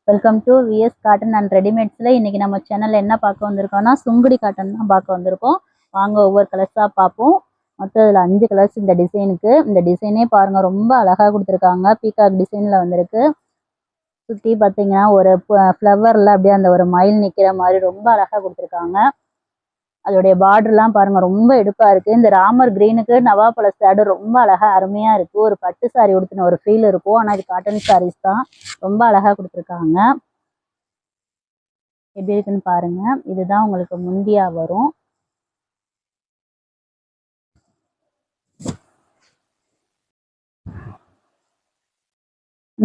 Welcome to VS cotton and ரெடிமேட்ஸில் இன்றைக்கி நம்ம சேனலில் என்ன பார்க்க வந்திருக்கோம்னா சுங்குடி காட்டன் தான் பார்க்க வந்திருக்கோம். வாங்க ஒவ்வொரு கலர்ஸாக பார்ப்போம். மொத்தம் இதில் 5 கலர்ஸ் இந்த டிசைனுக்கு. இந்த டிசைனே பாருங்கள், ரொம்ப அழகாக கொடுத்துருக்காங்க. பீகாக் டிசைனில் வந்திருக்கு. சுற்றி பார்த்தீங்கன்னா ஒரு ஃப்ளவரில் அப்படியே அந்த ஒரு மயில் நிற்கிற மாதிரி ரொம்ப அழகாக கொடுத்துருக்காங்க. அதோடைய பார்டர்லாம் பாருங்கள், ரொம்ப எடுப்பாக இருக்குது. இந்த ராமர் க்ரீனுக்கு நவாப்பழ சேடு ரொம்ப அழகாக அருமையாக இருக்குது. ஒரு பட்டு சாரி உடுத்தின ஒரு ஃபீல் இருக்கும். ஆனால் இது காட்டன் சாரீஸ் தான். ரொம்ப அழகாக கொடுத்துருக்காங்க. எப்படி இருக்குன்னு பாருங்கள். இதுதான் உங்களுக்கு முந்தியா வரும்.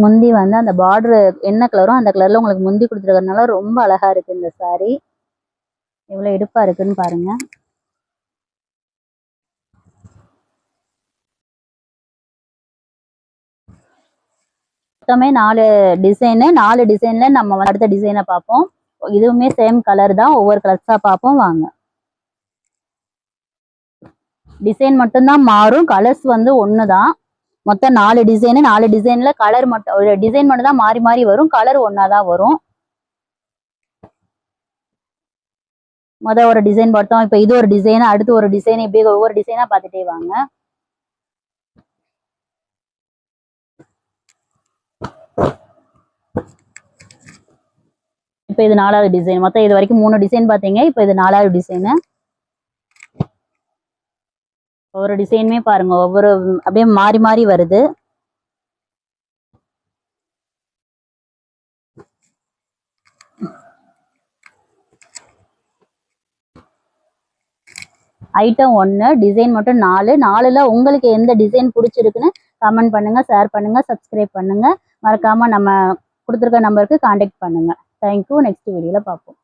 முந்தி வந்து அந்த பார்டர் என்ன கலரோ அந்த கலரில் உங்களுக்கு முந்தி கொடுத்துருக்கறதுனால ரொம்ப அழகாக இருக்குது இந்த சாரீ. எவ்வளோ எடுப்பாக இருக்குன்னு பாருங்கள். மொத்தமே 4 டிசைனு. 4 டிசைனில் நம்ம அடுத்த டிசைனை பார்ப்போம். இதுவுமே சேம் கலர் தான். ஒவ்வொரு கலர்ஸாக பார்ப்போம் வாங்க. டிசைன் மட்டும்தான் மாறும், கலர்ஸ் வந்து ஒன்று தான். மொத்தம் 4 டிசைனு. 4 டிசைனில் கலர் மட்டும், ஒரு டிசைன் மட்டும் தான் மாறி மாறி வரும். கலர் ஒன்றா தான் வரும். ஒரு டிசைன் பார்த்தோம். இப்போ இது ஒரு டிசைன், அடுத்து ஒரு டிசைன், இப்படி ஒவ்வொரு டிசைனாக பார்த்துட்டே வாங்க. இப்போ இது 4வது டிசைன். மொத்தம் இது வரைக்கும் 3 டிசைன் பார்த்தீங்க. இப்போ இது 4வது டிசைனு. ஒவ்வொரு டிசைனுமே பாருங்க, ஒவ்வொரு அப்படியே மாறி மாறி வருது. ஐட்டம் 1, டிசைன் மட்டும் 4. 4ல் உங்களுக்கு எந்த டிசைன் பிடிச்சிருக்குன்னு கமெண்ட் பண்ணுங்க, ஷேர் பண்ணுங்க, சப்ஸ்கிரைப் பண்ணுங்க. மறக்காம நம்ம கொடுத்துருக்க நம்பருக்கு கான்டாக்ட் பண்ணுங்க. தேங்க்யூ. நெக்ஸ்ட் வீடியோவில் பார்ப்போம்.